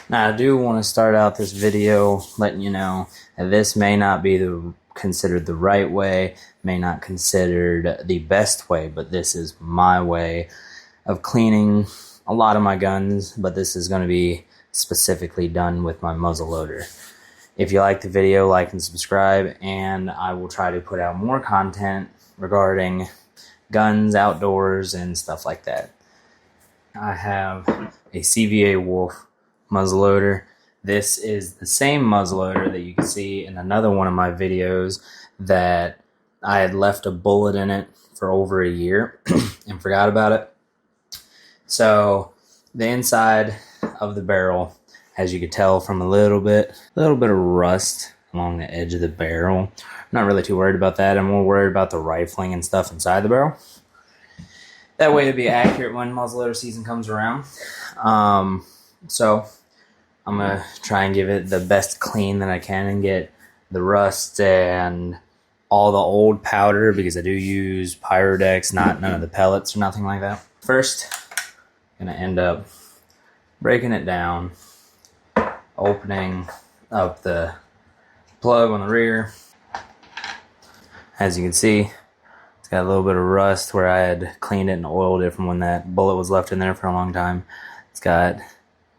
Now, I do want to start out this video letting you know that this may not be considered the right way, may not considered the best way, but this is my way of cleaning a lot of my guns, but this is going to be specifically done with my muzzle loader. If you like the video, like and subscribe, and I will try to put out more content regarding guns, outdoors, and stuff like that. I have a CVA Wolf muzzleloader. This is the same muzzleloader that you can see in another one of my videos that I had left a bullet in it for over a year and forgot about it. So the inside of the barrel, as you could tell from a little bit of rust along the edge of the barrel. I'm not really too worried about that. I'm more worried about the rifling and stuff inside the barrel. That way it'll be accurate when muzzleloader season comes around. So I'm going to try and give it the best clean that I can and get the rust and all the old powder, because I do use Pyrodex, none of the pellets or nothing like that. First, I'm going to end up breaking it down, opening up the plug on the rear. As you can see, it's got a little bit of rust where I had cleaned it and oiled it from when that bullet was left in there for a long time. It's got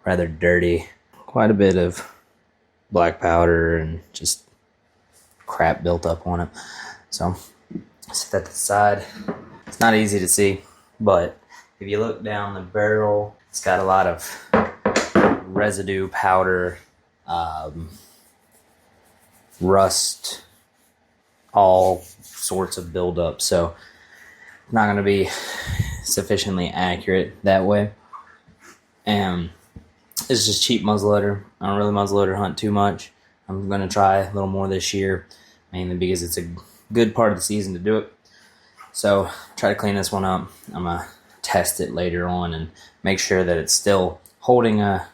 rather dirty, quite a bit of black powder and just crap built up on it. So set that to the side. It's not easy to see, but if you look down the barrel, it's got a lot of residue, powder, rust, all sorts of buildup. So it's not going to be sufficiently accurate that way. And it's just cheap muzzleloader. I don't really muzzleloader hunt too much. I'm going to try a little more this year, mainly because it's a good part of the season to do it. So try to clean this one up. I'm going to test it later on and make sure that it's still holding a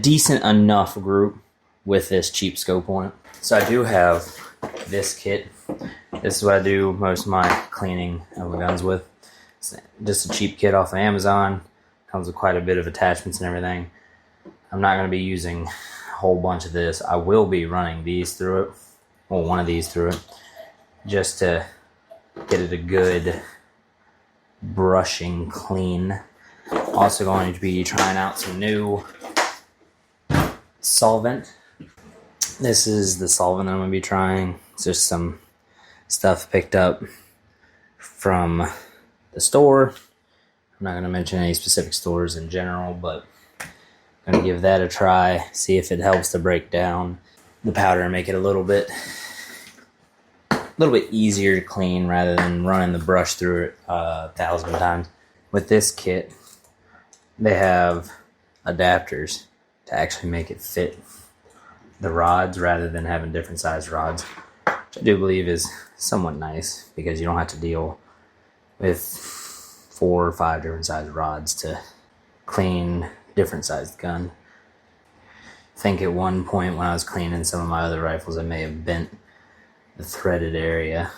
decent enough group with this cheap scope on it. So I do have this kit. This is what I do most of my cleaning of my guns with. It's just a cheap kit off of Amazon. Comes with quite a bit of attachments and everything. I'm not going to be using a whole bunch of this. I will be running these through it, or one of these through it, just to get it a good brushing clean. Also going to be trying out some new solvent. This is the solvent that I'm going to be trying. It's just some stuff picked up from the store. I'm not going to mention any specific stores in general, but I'm going to give that a try, see if it helps to break down the powder and make it a little bit easier to clean rather than running the brush through it 1,000 times. With this kit, they have adapters to actually make it fit the rods rather than having different size rods, which I do believe is somewhat nice because you don't have to deal with 4 or 5 different size rods to clean different sized gun. I think at one point when I was cleaning some of my other rifles, I may have bent the threaded area.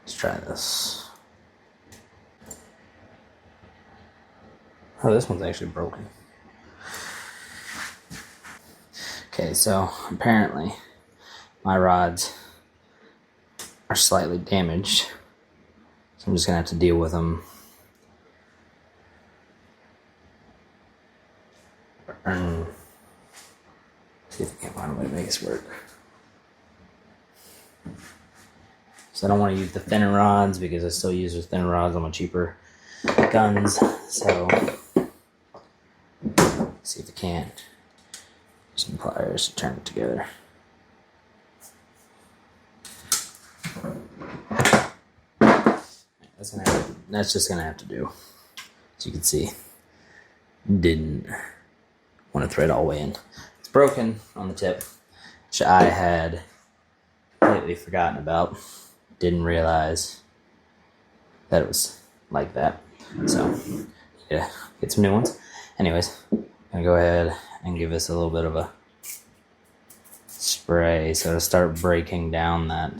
Let's try this. Oh, this one's actually broken. Okay, so apparently my rods are slightly damaged. So I'm just going to have to deal with them. And see if I can find a way to make this work. So I don't want to use the thinner rods because I still use the thinner rods on my cheaper guns. So see if I can't. Some pliers to turn it together. That's just gonna have to do. As you can see, didn't want to thread all the way in. It's broken on the tip, which I had completely forgotten about. Didn't realize that it was like that. So yeah, get some new ones. Anyways, I'm gonna go ahead and give this a little bit of a spray so to start breaking down that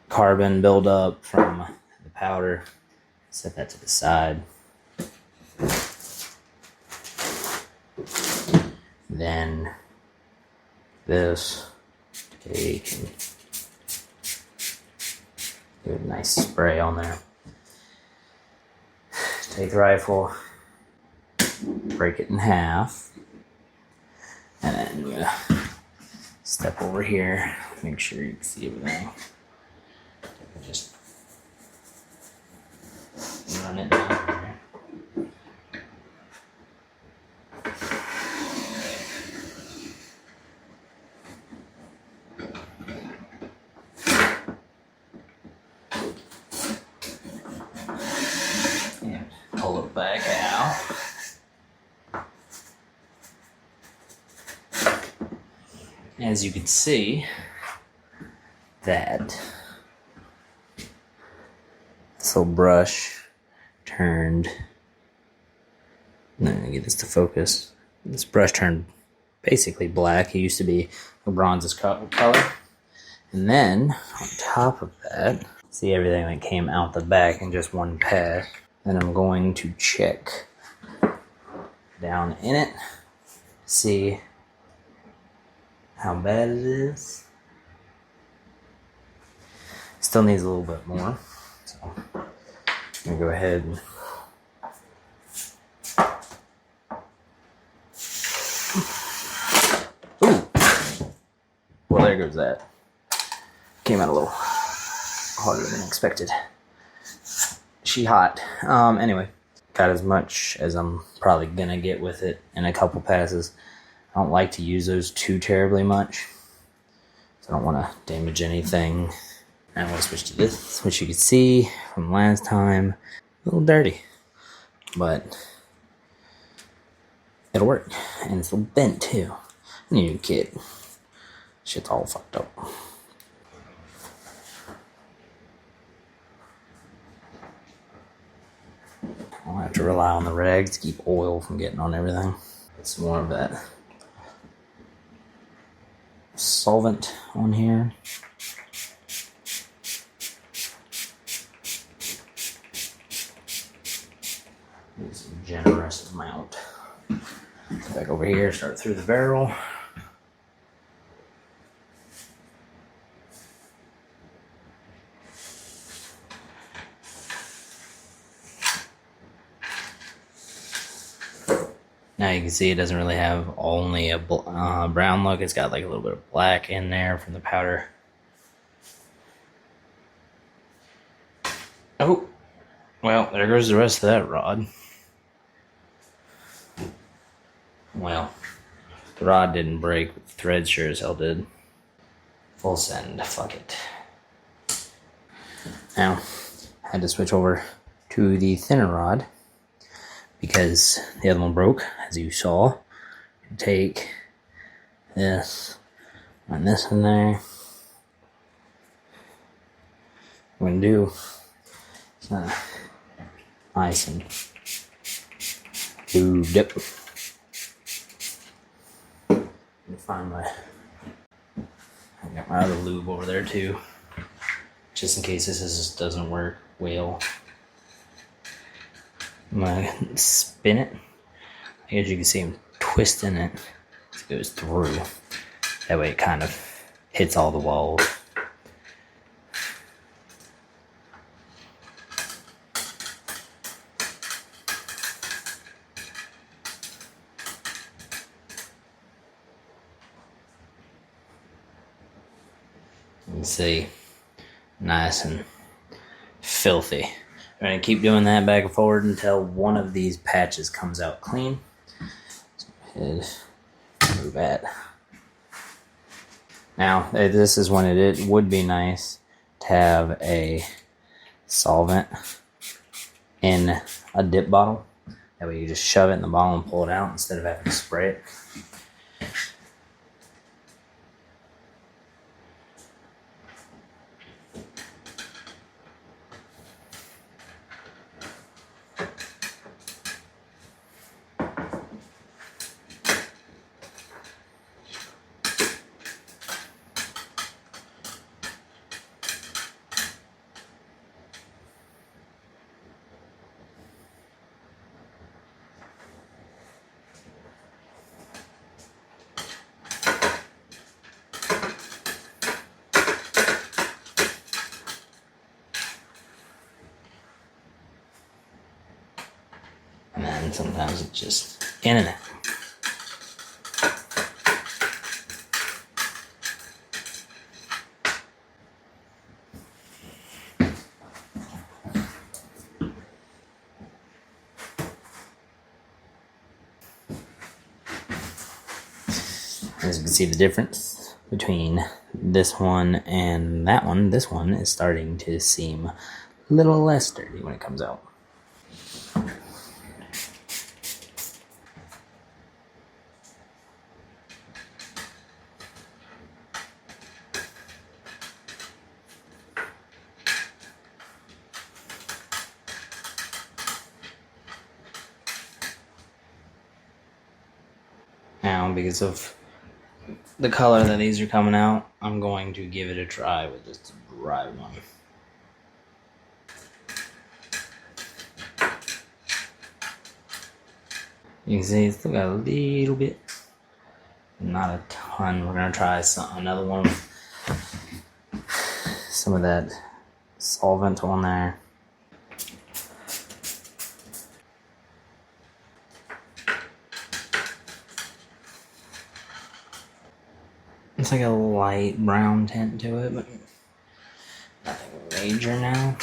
carbon buildup from the powder. Set that to the side. Then this, take and do a nice spray on there. Take the rifle, break it in half, and then I'm gonna step over here, make sure you can see everything. Just run it down there. And pull it back out. As you can see, that this little brush turned, let me get this to focus. This brush turned basically black. It used to be a bronze color. And then on top of that, see everything that came out the back in just one pass. Then I'm going to check down in it, see how bad it is. Still needs a little bit more. So I'm gonna go ahead and ooh. Well, there goes that. Came out a little harder than expected. She hot. Anyway, got as much as I'm probably gonna get with it in a couple passes. I don't like to use those too terribly much, so I don't want to damage anything. Now we'll switch to this, which you can see from last time, a little dirty, but it'll work. And it's a little bent too. I need a new kit. Shit's all fucked up. I'll have to rely on the rags to keep oil from getting on everything. It's more of that solvent on here. Use a generous amount. Back over here, start through the barrel. Now you can see it doesn't really have only a brown look. It's got like a little bit of black in there from the powder. Oh, well, there goes the rest of that rod. Well, the rod didn't break, but the thread sure as hell did. Full send, fuck it. Now, I had to switch over to the thinner rod because the other one broke, as you saw. Take this, and this in there. What I'm gonna do, it's not nice and lubed up. Find my, I got my other lube over there too, just in case this doesn't work well. I'm gonna spin it. As you can see, I'm twisting it as it goes through. That way it kind of hits all the walls. You can see, nice and filthy. I'm going to keep doing that back and forward until one of these patches comes out clean. So go ahead, move that. Now, this is when it would be nice to have a solvent in a dip bottle. That way you just shove it in the bottle and pull it out instead of having to spray it. And then sometimes it's just in and out. As you can see the difference between this one and that one, this one is starting to seem a little less dirty when it comes out. Now, because of the color that these are coming out, I'm going to give it a try with just a dry one. You can see it's still got a little bit, not a ton. We're gonna try another one with some of that solvent on there. It's like a light brown tint to it, but nothing major now.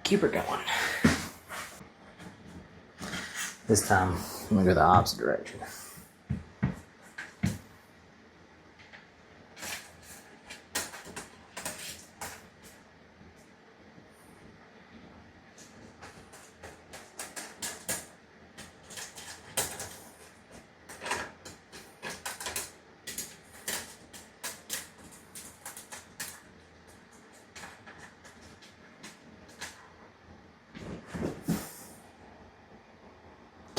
Keep her going. This time, I'm gonna go the opposite direction.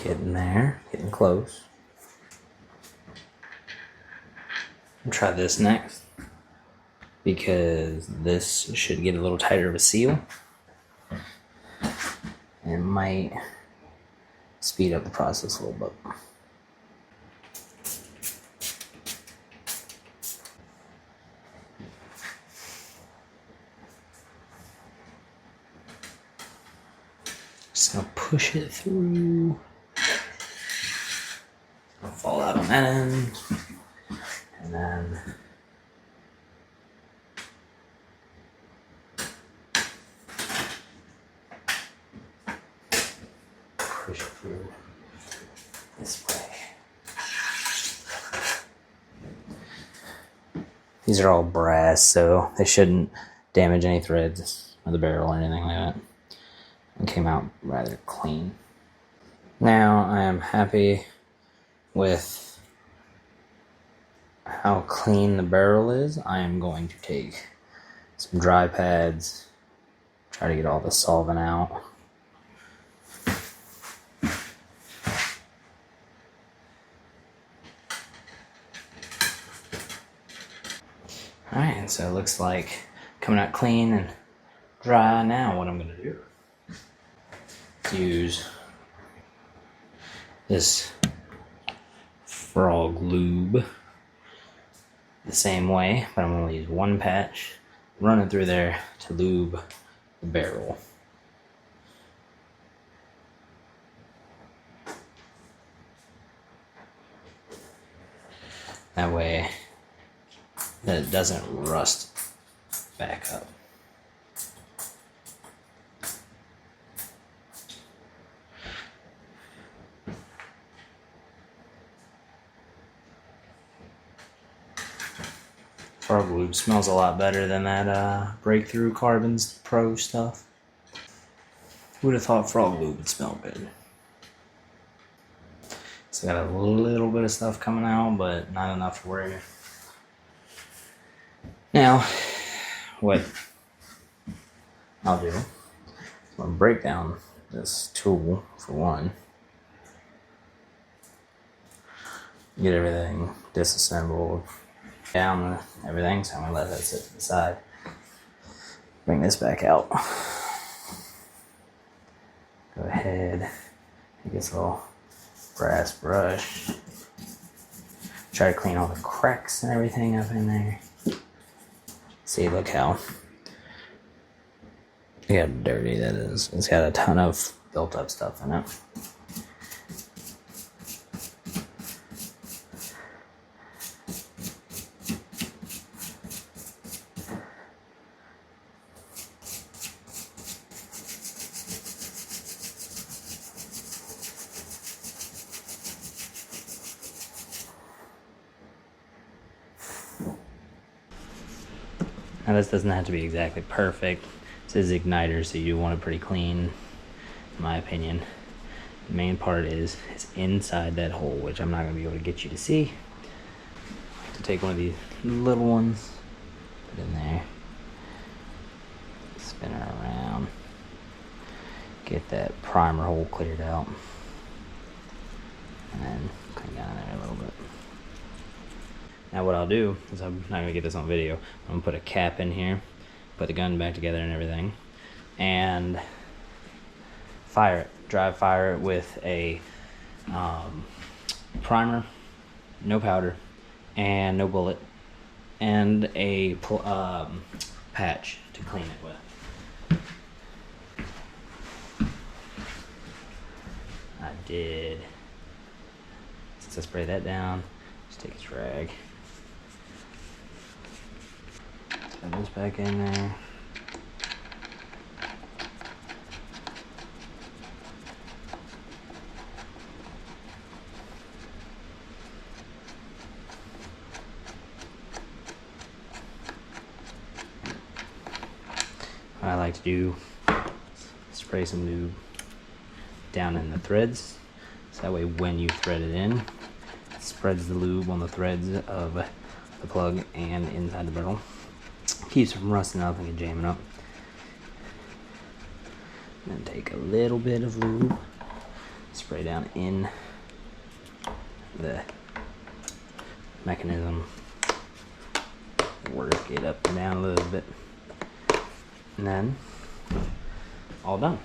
Getting there, getting close. I'll try this next because this should get a little tighter of a seal and might speed up the process a little bit. Just gonna push it through. I'll fall out on that end, and then push it through this way. These are all brass, so they shouldn't damage any threads of the barrel or anything like that. It came out rather clean. Now I am happy with how clean the barrel is. I am going to take some dry pads, try to get all the solvent out. Alright, so it looks like coming out clean and dry. Now what I'm going to do is use this frog lube the same way, but I'm going to use one patch, run it through there to lube the barrel. That way that it doesn't rust back up. Frog lube smells a lot better than that Breakthrough Carbons Pro stuff. Who would have thought frog lube would smell good? It's got a little bit of stuff coming out, but not enough to worry. Now, what I'll do is I'm going to break down this tool for one. Get everything disassembled. Down with everything, so I'm gonna let that sit to the side. Bring this back out. Go ahead, take this little brass brush. Try to clean all the cracks and everything up in there. See, look how dirty that is. It's got a ton of built up stuff in it. Now this doesn't have to be exactly perfect. This is igniter, so you want it pretty clean, in my opinion. The main part is inside that hole, which I'm not going to be able to get you to see. I have to take one of these little ones, put it in there, spin it around, get that primer hole cleared out, and then clean down there a little bit. Now what I'll do is, I'm not going to get this on video, I'm going to put a cap in here, put the gun back together and everything, and fire it. Dry fire it with a primer, no powder, and no bullet, and a patch to clean it with. I did. Since I spray that down, just take a rag. Put this back in there. What I like to do, spray some lube down in the threads, so that way when you thread it in, it spreads the lube on the threads of the plug and inside the barrel. Keeps from rusting up and jamming up. Then take a little bit of lube, spray down in the mechanism, work it up and down a little bit, and then all done.